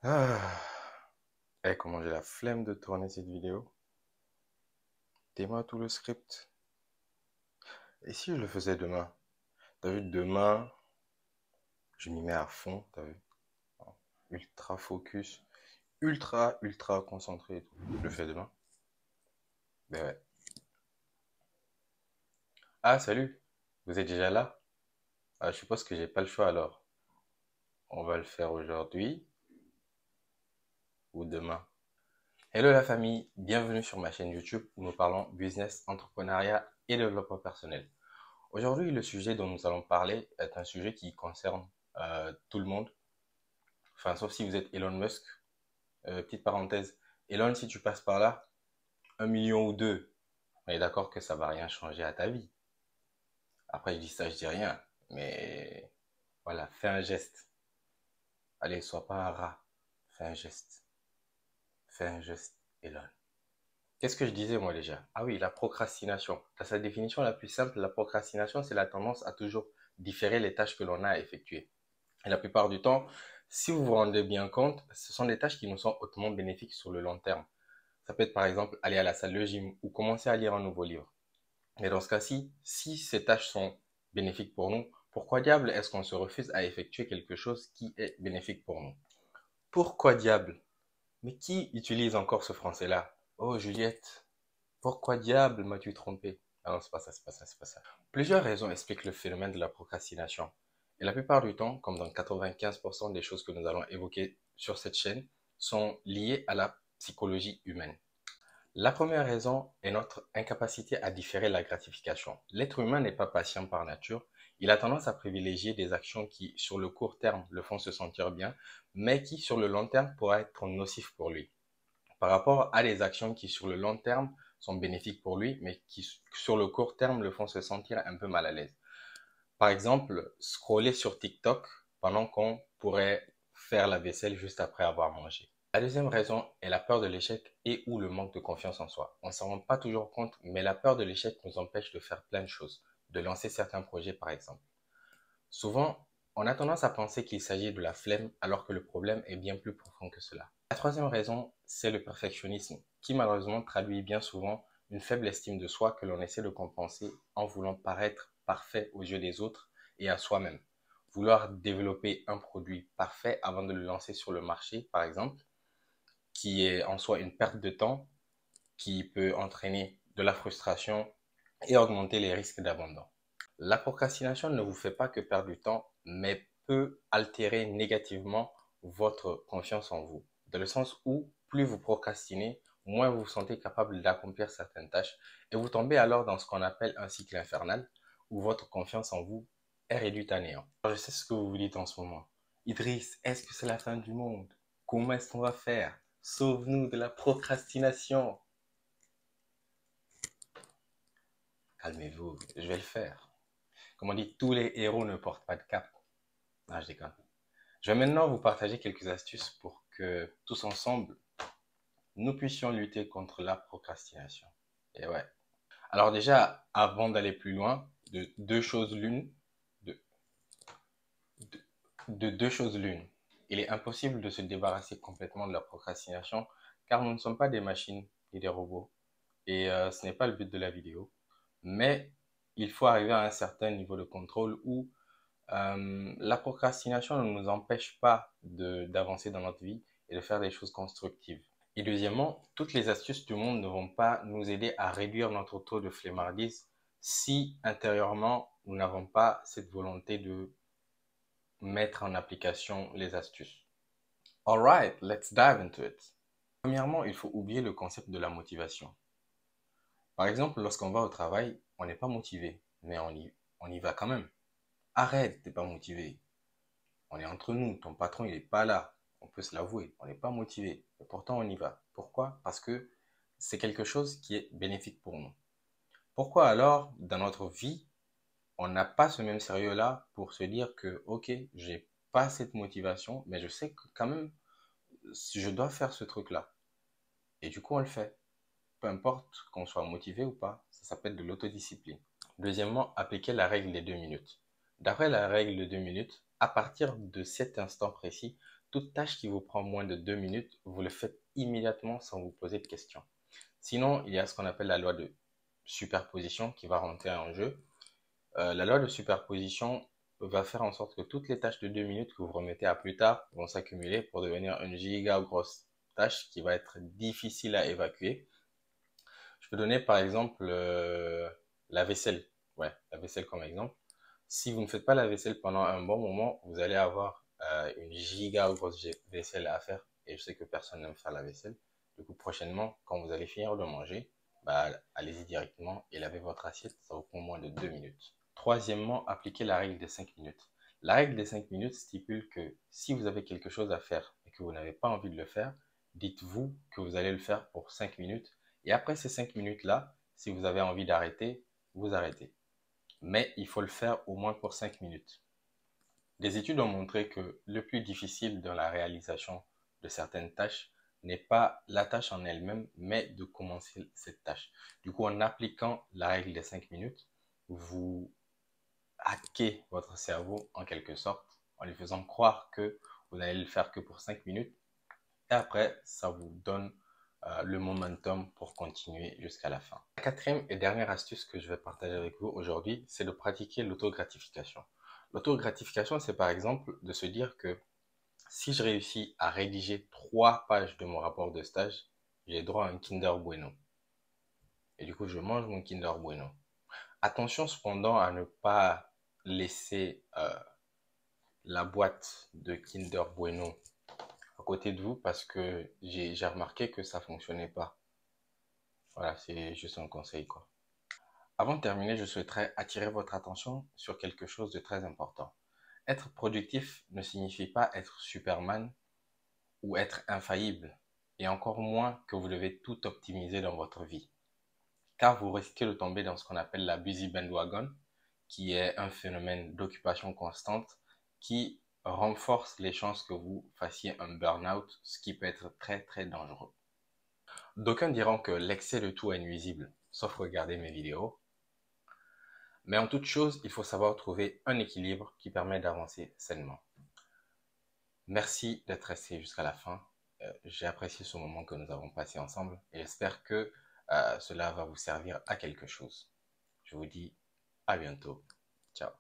Ah, comment j'ai la flemme de tourner cette vidéo. Dis-moi tout le script. Et si je le faisais demain? T'as vu, demain, je m'y mets à fond, t'as vu? Ultra focus, ultra concentré et tout. Je le fais demain? Ben ouais. Ah, salut! Vous êtes déjà là? Ah, je suppose que j'ai pas le choix alors. On va le faire aujourd'hui ou demain. Hello la famille, bienvenue sur ma chaîne YouTube où nous parlons business, entrepreneuriat et développement personnel. Aujourd'hui, le sujet dont nous allons parler est un sujet qui concerne tout le monde. Enfin, sauf si vous êtes Elon Musk. Petite parenthèse, Elon, si tu passes par là, 1 million ou deux, on est d'accord que ça va rien changer à ta vie. Après, je dis ça, je dis rien. Mais voilà, fais un geste. Allez, sois pas un rat. Fais un geste. Fais un geste, Elon. Qu'est-ce que je disais moi déjà? Ah oui, la procrastination. Dans sa définition la plus simple, la procrastination, c'est la tendance à toujours différer les tâches que l'on a à effectuer. Et la plupart du temps, si vous vous rendez bien compte, ce sont des tâches qui nous sont hautement bénéfiques sur le long terme. Ça peut être par exemple aller à la salle de gym ou commencer à lire un nouveau livre. Et dans ce cas-ci, si ces tâches sont bénéfiques pour nous, pourquoi diable est-ce qu'on se refuse à effectuer quelque chose qui est bénéfique pour nous? Pourquoi diable? Mais qui utilise encore ce français-là? Oh Juliette, pourquoi diable m'as-tu trompé? Ah non, c'est pas ça, c'est pas ça, c'est pas ça. Plusieurs raisons expliquent le phénomène de la procrastination. Et la plupart du temps, comme dans 95% des choses que nous allons évoquer sur cette chaîne, sont liées à la psychologie humaine. La première raison est notre incapacité à différer la gratification. L'être humain n'est pas patient par nature. Il a tendance à privilégier des actions qui, sur le court terme, le font se sentir bien, mais qui, sur le long terme, pourraient être nocifs pour lui. Par rapport à des actions qui, sur le long terme, sont bénéfiques pour lui, mais qui, sur le court terme, le font se sentir un peu mal à l'aise. Par exemple, scroller sur TikTok pendant qu'on pourrait faire la vaisselle juste après avoir mangé. La deuxième raison est la peur de l'échec et ou le manque de confiance en soi. On ne s'en rend pas toujours compte, mais la peur de l'échec nous empêche de faire plein de choses, de lancer certains projets par exemple. Souvent, on a tendance à penser qu'il s'agit de la flemme alors que le problème est bien plus profond que cela. La troisième raison, c'est le perfectionnisme, qui malheureusement traduit bien souvent une faible estime de soi que l'on essaie de compenser en voulant paraître parfait aux yeux des autres et à soi-même. Vouloir développer un produit parfait avant de le lancer sur le marché, par exemple, qui est en soi une perte de temps, qui peut entraîner de la frustration et augmenter les risques d'abandon. La procrastination ne vous fait pas que perdre du temps, mais peut altérer négativement votre confiance en vous. Dans le sens où plus vous procrastinez, moins vous vous sentez capable d'accomplir certaines tâches et vous tombez alors dans ce qu'on appelle un cycle infernal où votre confiance en vous est réduite à néant. Alors, je sais ce que vous vous dites en ce moment. Idriss, est-ce que c'est la fin du monde? Comment est-ce qu'on va faire? Sauve-nous de la procrastination. Calmez-vous, je vais le faire. Comme on dit, tous les héros ne portent pas de cap. Ah, je déconne. Je vais maintenant vous partager quelques astuces pour que tous ensemble, nous puissions lutter contre la procrastination. Et ouais. Alors déjà, avant d'aller plus loin, de deux choses l'une, de, de, de deux choses l'une. Il est impossible de se débarrasser complètement de la procrastination car nous ne sommes pas des machines ni des robots. Et ce n'est pas le but de la vidéo. Mais il faut arriver à un certain niveau de contrôle où la procrastination ne nous empêche pas d'avancer dans notre vie et de faire des choses constructives. Et deuxièmement, toutes les astuces du monde ne vont pas nous aider à réduire notre taux de flemmardise si intérieurement nous n'avons pas cette volonté de mettre en application les astuces. Alright, let's dive into it. Premièrement, il faut oublier le concept de la motivation. Par exemple, lorsqu'on va au travail, on n'est pas motivé, mais on y va quand même. Arrête, t'es pas motivé. On est entre nous, ton patron il n'est pas là, on peut se l'avouer, on n'est pas motivé, et pourtant on y va. Pourquoi? Parce que c'est quelque chose qui est bénéfique pour nous. Pourquoi alors, dans notre vie, on n'a pas ce même sérieux-là pour se dire que, ok, j'ai pas cette motivation, mais je sais que quand même, je dois faire ce truc-là. Et du coup, on le fait. Peu importe qu'on soit motivé ou pas, ça s'appelle de l'autodiscipline. Deuxièmement, appliquer la règle des 2 minutes. D'après la règle de 2 minutes, à partir de cet instant précis, toute tâche qui vous prend moins de 2 minutes, vous le faites immédiatement sans vous poser de questions. Sinon, il y a ce qu'on appelle la loi de superposition qui va rentrer en jeu. La loi de superposition va faire en sorte que toutes les tâches de 2 minutes que vous remettez à plus tard vont s'accumuler pour devenir une giga grosse tâche qui va être difficile à évacuer. Je peux donner par exemple la vaisselle. Ouais, la vaisselle comme exemple. Si vous ne faites pas la vaisselle pendant un bon moment, vous allez avoir une giga grosse vaisselle à faire. Et je sais que personne n'aime faire la vaisselle. Du coup, prochainement, quand vous allez finir de manger, bah, allez-y directement et lavez votre assiette. Ça vous prend moins de 2 minutes. Troisièmement, appliquez la règle des 5 minutes. La règle des 5 minutes stipule que si vous avez quelque chose à faire et que vous n'avez pas envie de le faire, dites-vous que vous allez le faire pour 5 minutes. Et après ces 5 minutes-là, si vous avez envie d'arrêter, vous arrêtez. Mais il faut le faire au moins pour 5 minutes. Des études ont montré que le plus difficile dans la réalisation de certaines tâches n'est pas la tâche en elle-même, mais de commencer cette tâche. Du coup, en appliquant la règle des 5 minutes, vous hacker votre cerveau en quelque sorte en lui faisant croire que vous n'allez le faire que pour 5 minutes et après ça vous donne le momentum pour continuer jusqu'à la fin. La quatrième et dernière astuce que je vais partager avec vous aujourd'hui, c'est de pratiquer l'autogratification. L'autogratification, c'est par exemple de se dire que si je réussis à rédiger 3 pages de mon rapport de stage, j'ai droit à un Kinder Bueno. Et du coup, je mange mon Kinder Bueno. Attention cependant à ne pas laisser la boîte de Kinder Bueno à côté de vous parce que j'ai remarqué que ça fonctionnait pas. Voilà, c'est juste un conseil quoi. Avant de terminer, je souhaiterais attirer votre attention sur quelque chose de très important. Être productif ne signifie pas être Superman ou être infaillible, et encore moins que vous devez tout optimiser dans votre vie. Car vous risquez de tomber dans ce qu'on appelle la busy bandwagon, qui est un phénomène d'occupation constante qui renforce les chances que vous fassiez un burn-out, ce qui peut être très très dangereux. D'aucuns diront que l'excès de tout est nuisible, sauf regarder mes vidéos. Mais en toute chose, il faut savoir trouver un équilibre qui permet d'avancer sainement. Merci d'être resté jusqu'à la fin. J'ai apprécié ce moment que nous avons passé ensemble et j'espère que cela va vous servir à quelque chose. Je vous dis à bientôt. Ciao.